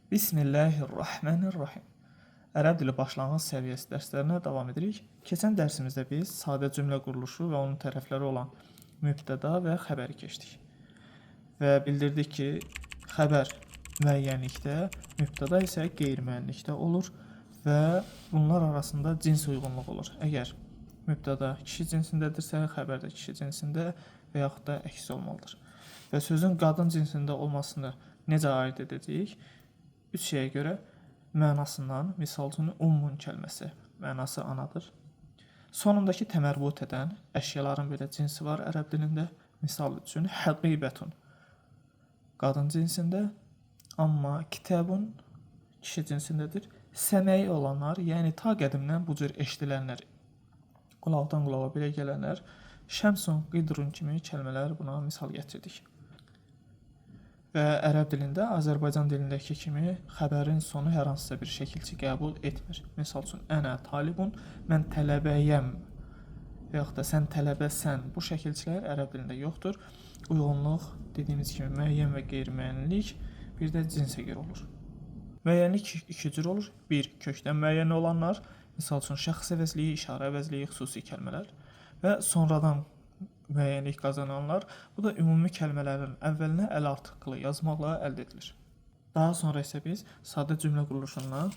Bismillahirrahmanirrahim. Ərəb dili başlanğıc səviyyəsi dərslərinə davam edirik. Keçən dərsimizdə biz sadə cümlə quruluşu və onun tərəfləri olan mübtəda və xəbəri keçdik. Və bildirdik ki, xəbər müəyyənlikdə, mübtəda isə qeyri-müəyyənlikdə olur və bunlar arasında cins uyğunluq olur. Əgər mübtəda kişi cinsindədirsə, xəbər də kişi cinsində və yaxud da əksi olmalıdır. Və sözün qadın cinsində olmasını necə aid edəcəyik? Üç şeyə görə mənasından, misal üçün ummun kəlməsi mənası anadır. Sonundakı təmərbut edən əşyaların belə cinsi var ərəb dilində. Misal üçün həqibətun qadın cinsində, amma kitabun kişi cinsindədir. Səməyi olanlar, yəni ta qədimdən bu cür eşidilənlər, qulaqdan qulağa belə gələnlər, şəmsun, qidrun kimi kəlmələr buna misal gətirdik. Və ərəb dilində, Azərbaycan dilindəki kimi xəbərin sonu hər hansısa bir şəkilçi qəbul etmir. Misal üçün, ənə talibun, mən tələbəyəm və yaxud da sən tələbəsən. Bu şəkilçilər ərəb dilində yoxdur. Uyğunluq, dediyimiz kimi müəyyən və qeyri-müəyyənlik, bir də cinsə görə olur. Müəyyənlik iki cür olur. Bir, kökdən müəyyən olanlar, misal üçün, şəxs əvəzliyi, işarə əvəzliyi, xüsusi kəlmələr və sonradan müəyyənlik qazananlar, bu da ümumi kəlmələrin əvvəlinə əl artıqlı yazmaqla əldə edilir. Daha sonra isə biz sadə cümlə quruluşundan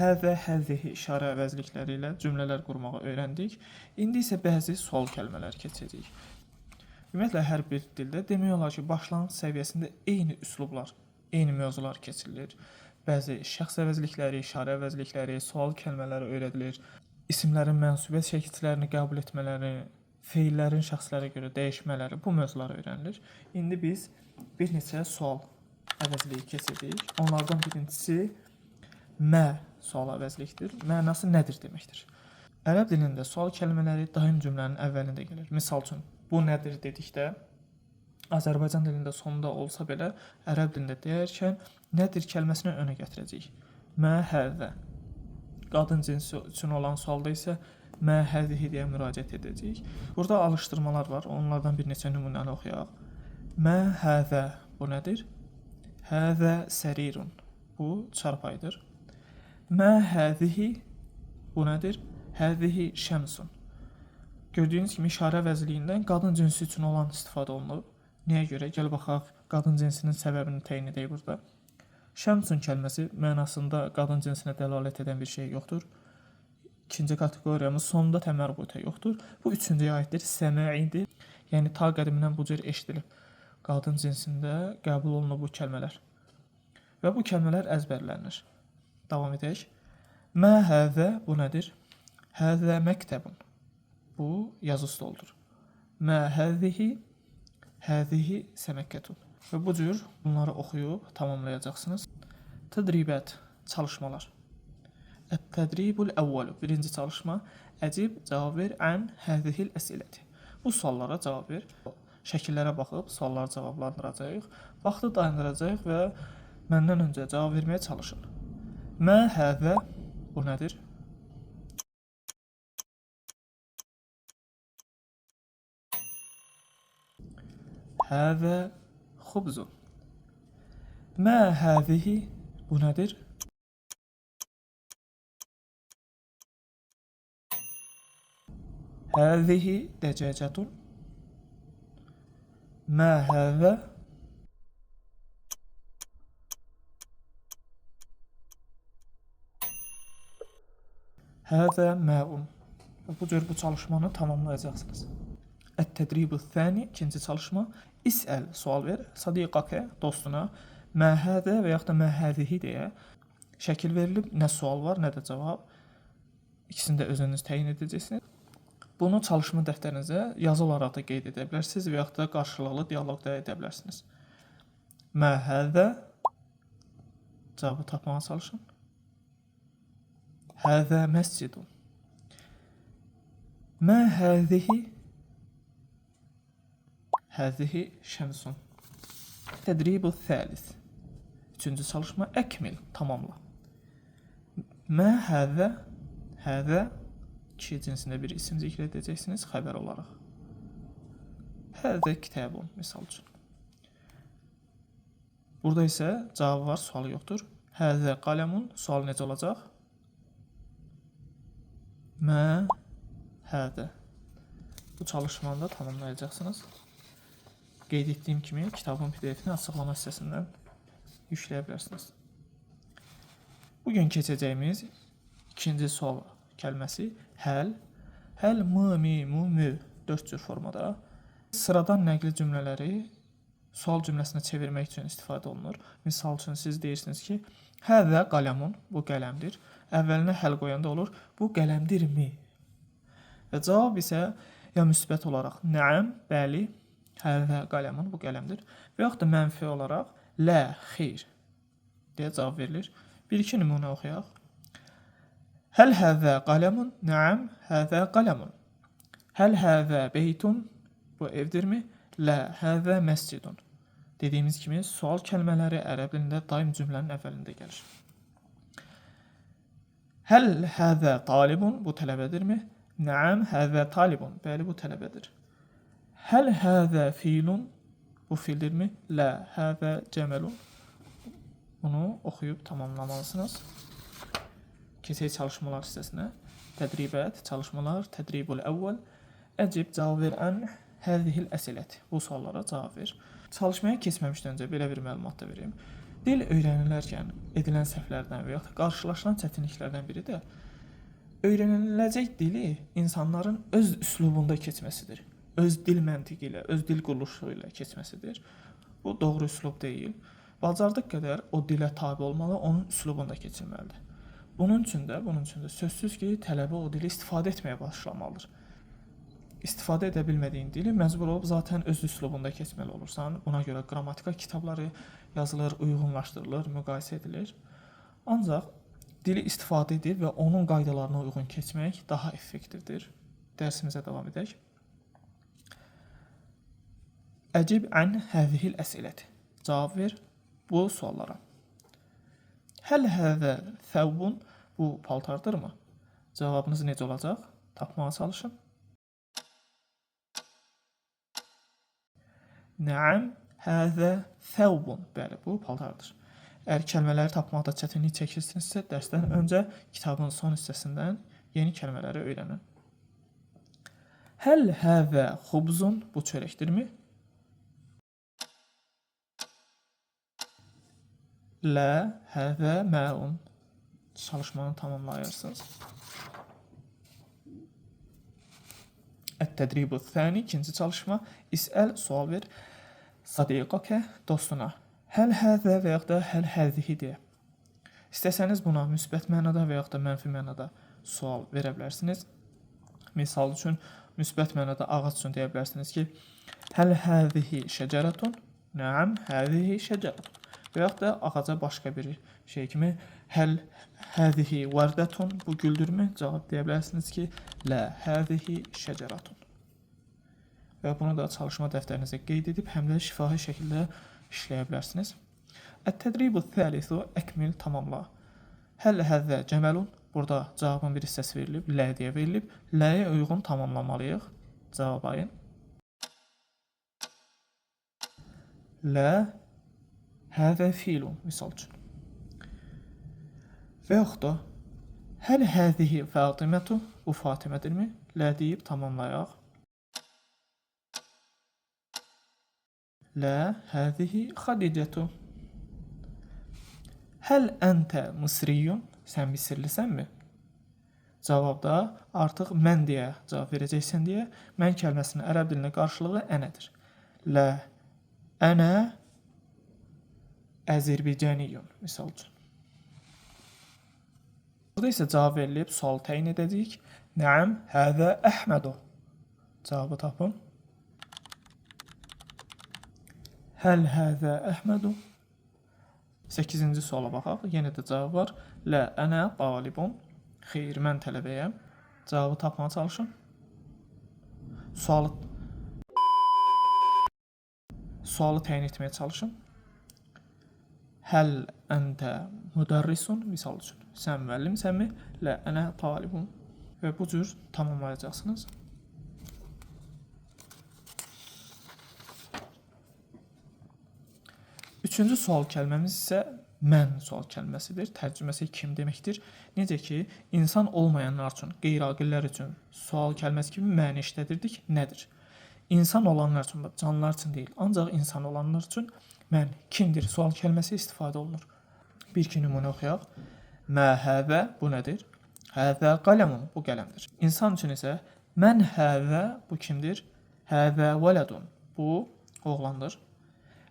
hə və həzihi işarə əvəzlikləri ilə cümlələr qurmağı öyrəndik. İndi isə bəzi sual kəlmələr keçəcəyik. Ümumiyyətlə, hər bir dildə demək olar ki, başlanğıc səviyyəsində eyni üslublar, eyni mövzular keçirilir. Bəzi şəxs əvəzlikləri, işarə əvəzlikləri, sual kəlmələri öyrədilir. İsimlərin mənsubiyət şəkilçilərini qəbul etmələri, feillərin şəxslərə görə dəyişmələri, bu mövzular öyrənilir. İndi biz bir neçə sual əvəzliyi keçirdik. Onlardan birincisi mə sual əvəzlikdir. Mənası nədir deməkdir. Ərəb dilində sual kəlmələri daim cümlənin əvvəlində gəlir. Misal üçün, bu nədir dedikdə, Azərbaycan dilində sonunda olsa belə, ərəb dilində deyərkən nədir kəlməsini önə gətirəcəyik. Mə həzə. Qadın cinsi üçün olan sualda isə mə həzihi deyə müraciət edəcəyik. Burada alışdırmalar var. Onlardan bir neçə nümunəni oxuyaq. Mə həzə. Bu nədir? Həzə sərirun. Bu çarpayıdır. Mə həzihi. Bu nədir? Həzihi şəmsun. Gördüyünüz kimi işarə əvəzliyindən qadın cinsi üçün olan istifadə olunub. Nəyə görə? Gəl baxaq, qadın cinsinin səbəbini təyin edək burada. Şəmsun kəlməsi mənasında qadın cinsinə dəlalət edən bir şey yoxdur. İkinci kateqoriyamız sonunda təmərbutə yoxdur. Bu üçüncüyə aiddir, səməidir. Yəni ta qədimindən bu cür eşidilib. Qadın cinsində qəbul olunub bu kəlmələr. Və bu kəlmələr əzbərlənir. Davam edək. Mə həzə, bu nədir? Həzə məktəbun. Bu yazı stoludur. Mə həzihi, həzihi səməkkətun. Və bu cür bunları oxuyub tamamlayacaqsınız. Tədribət, çalışmalar. Ət-tədribul əvvəlu, birinci çalışma. Əcib, cavab ver, ən həzihiləsiləti. Bu suallara cavab ver. Şəkillərə baxıb sualları cavablandıracağıq. Vaxtı dayandıracağıq və məndən öncə cavab verməyə çalışın. Mə həzə, bu nədir? Həzə xubzun. Mə həzihi, bu nədir? Həzihi dəcəcətun. Mə həzə. Həzə məun. Bu cür bu çalışmanı tamamlayacaqsınız. Ət-tədribü thəni, ikinci çalışma. İsəl, sual ver, sadiqəkə, dostuna. Mə həzə və yaxud da mə həzihi deyə şəkil verilib. Nə sual var, nə də cavab. İkisini də özünüz təyin edəcəksiniz. Bunu çalışma dəftərinizə yazı olaraq da qeyd edə bilərsiniz və yaxud da qarşılıqlı dialoqda edə bilərsiniz. Mə həzə. Cavabı tapmağa çalışın. Həzə məscidun. Mə həzihi. Həzihi şəmsun. Tədribu thəlis. Üçüncü çalışma. Əkmil, tamamla. Mə həzə. Həzə. Kişi cinsində bir isim zikr edəcəksiniz xəbər olaraq. Həzə kitabun, misal üçün. Burada isə cavabı var, sualı yoxdur. Həzə qələmun sual necə olacaq? Mə hədə. Bu çalışmanı da tamamlayacaqsınız. Qeyd etdiyim kimi kitabın PDF-ni açıqlama hissəsindən yükləyə bilərsiniz. Bugün keçəcəyimiz ikinci sual kəlməsi həl. Həl, mı, mi, mu, mü 4 cür formada. Sıradan nəqli cümlələri sual cümləsinə çevirmək üçün istifadə olunur. Misal üçün siz deyirsiniz ki, həzə qələmun, bu qələmdir. Əvvəlinə həl qoyanda olur, bu qələmdirmi? Və cavab isə ya müsbət olaraq nəəm, bəli, həzə qələmun, bu qələmdir. Və yaxud da mənfi olaraq lə, xeyr deyə cavab verilir. Bir-iki nümunə oxuyaq. Həl həzə qələmun, nəəm, həzə qələmun. Həl həzə beytun, bu evdirmi? Lə, həzə məscidun. Dediyimiz kimi sual kəlmələri ərəb dilində daim cümlənin əvvəlində gəlir. Həl həzə talibun, bu tələbədirmi? Nəəm, həzə talibun, bəli, bu tələbədir. Həl həzə filun, bu fildirmi? Lə, həzə cəməlun. Bunu oxuyub tamamlamalısınız. Keçək çalışmalar hissəsinə. Tədribət, çalışmalar, tədribul əvvəl. Əcib, cavab ver ən həzihil əsilət. Bu suallara cavab ver. Çalışmaya keçməmişdən öncə belə bir məlumat da vereyim. Dil öyrənilərkən edilən səhvlərdən və yaxud qarşılaşılan çətinliklərdən biri də öyrəniləcək dili insanların öz üslubunda keçməsidir. Öz dil məntiqi ilə, öz dil quruluşu ilə keçməsidir. Bu doğru üslub deyil. Bacardıq qədər o dilə tabe olmalı, onun üslubunda keçilməlidir. Bunun üçün də sözsüz ki, tələbə o dili istifadə etməyə başlamalıdır. İstifadə edə bilmədiyin dili məcbur olub zaten öz üslubunda keçməli olursan. Buna görə qrammatika kitabları yazılır, uyğunlaşdırılır, müqayisə edilir. Ancaq dili istifadə edib və onun qaydalarına uyğun keçmək daha effektivdir. Dərsimizə davam edək. Əcib ən həzihil əsilət. Cavab ver bu suallara. Həl həzə thəvbun, bu paltardırmı? Cavabınız necə olacaq? Tapmağa çalışın. Nəəm, həzə thəvbun, bəli, bu paltardır. Əgər kəlmələri tapmaqda çətinlik çəkirsinizsə, dərsdən öncə kitabın son hissəsindən yeni kəlmələri öyrənin. Həl həzə xubzun, bu çörəkdirmi? Lə, həzə məun. Çalışmanı tamamlayırsınız. Ət-tədribu thəni, ikinci çalışma. İsəl, sual ver. Sadiqəkə, dostuna. Həl həzə və yaxud da həl həzihi deyə. İstəsəniz buna müsbət mənada və yaxud da mənfi mənada sual verə bilərsiniz. Misal üçün, müsbət mənada ağac üçün deyə bilərsiniz ki, həl həzihi şəcərətun. Nəəm, həzihi şəcərətun. Və yaxud da ağaca başqa bir şey kimi həl həzihi vərdətun, bu güldürmü? Cavab deyə bilərsiniz ki, lə həzihi şəcəratun. Və bunu da çalışma dəftərinizə qeyd edib həm də şifahi şəkildə işləyə bilərsiniz. Ət-tədribu thəlisu, əkmil, tamamla. Həl həzə cəməlun, burada cavabın bir hissəsi verilib, lə deyə verilib. Ləyə uyğun tamamlamalıyıq. Cavab ayın. Lə həzə filun, misal üçün. Və yaxud da həl həzihi Fatimətu, bu Fatimədirmi? Lə deyib tamamlayaq. Lə həzihi Xadicətu. Həl əntə Mısriyyun, sən Misirlisənmi? Cavabda artıq mən deyə cavab verəcəksən deyə mən kəlməsinin ərəb dilinə qarşılığı ənədir. Lə, ənə Əzərbaycaniyun, misal üçün. Burada isə cavab verilib, sual təyin edəcəyik. Nəəm, həzə Əhmədu. Cavabı tapın. Həl həzə Əhmədu. 8-ci suala baxaq. Yenə də cavab var. Lə, ənə talibun. Xeyr, mən tələbəyəm. Cavabı tapmağa çalışın. Sualı təyin etməyə çalışın. Həl əntə müdərrisun, misal üçün. Sən müəllimsənmi? Lə, ənə talibun. Və bu cür tamamlayacaqsınız. Üçüncü sual kəlməmiz isə mən sual kəlməsidir. Tərcüməsi kim deməkdir? Necə ki, insan olmayanlar üçün, qeyri-aqillər üçün sual kəlməsi kimi məna işlədirdik. Nədir? İnsan olanlar üçün, canlılar üçün deyil, ancaq insan olanlar üçün mən kimdir sual kəlməsi istifadə olunur. Bir iki nümunə oxuyaq. Mə həvə bu nədir? Həvə qələmun bu qələmdir. İnsan üçün isə mən həvə bu kimdir? Həvə vələdun bu oğlandır.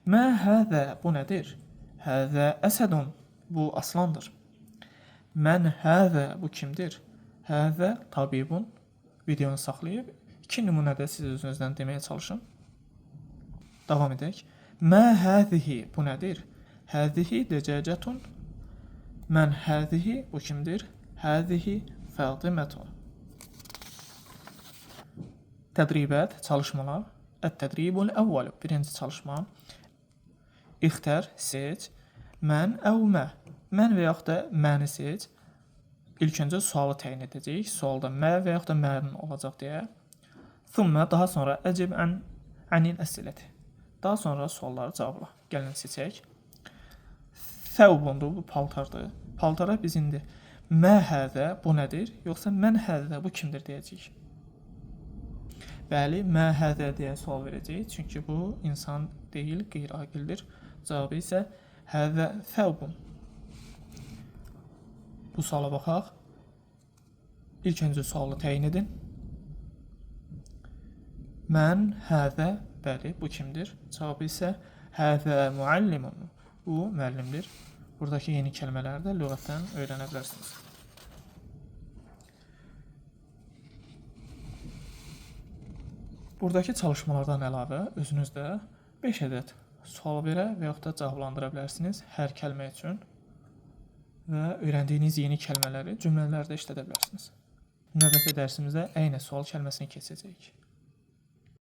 Mə həvə bu nədir? Həvə əsədun bu aslandır. Mən həvə bu kimdir? Həvə tabibun. Videonu saxlayıb 2 nümunədə siz özünüzdən deməyə çalışın. Davam edək. Mə həzihi bu nədir? Həzihi decəcətun. Mən həzihi bu kimdir? Həzihi Fətimətun. Tədribət, çalışmalar. Ət-tədribul əvvəl, birinci çalışma. İxtər, seç. Mən əv mə. Mən və yaxud da məni seç. İlk öncə sualı təyin edəcəyik. Sualda mə və yaxud da mənin olacaq deyə. Thumma daha sonra əcib anil əs'iləti. Daha sonra sualları cavabla. Gəlin seçək. Thəvbundur, bu paltardır. Paltara biz indi mə həzə bu nədir? Yoxsa mən həzə bu kimdir deyəcəyik. Bəli, mə həzə deyə sual verəcəyik. Çünki bu insan deyil, qeyri-aqildir. Cavabı isə həzə thəvbun. Bu suala baxaq. İlk öncə sualı təyin edin. Mən həzə, bəli, bu kimdir? Cavabı isə həzə müəllimun. Bu müəllimdir. Buradakı yeni kəlmələri də lüğətdən öyrənə bilərsiniz. Buradakı çalışmalardan əlavə özünüz də 5 ədəd sual verə və yaxud da cavablandıra bilərsiniz hər kəlmə üçün və öyrəndiyiniz yeni kəlmələri cümlələrdə işlədə bilərsiniz. Növbəti dərsimizdə eyni sual kəlməsini keçəcəyik.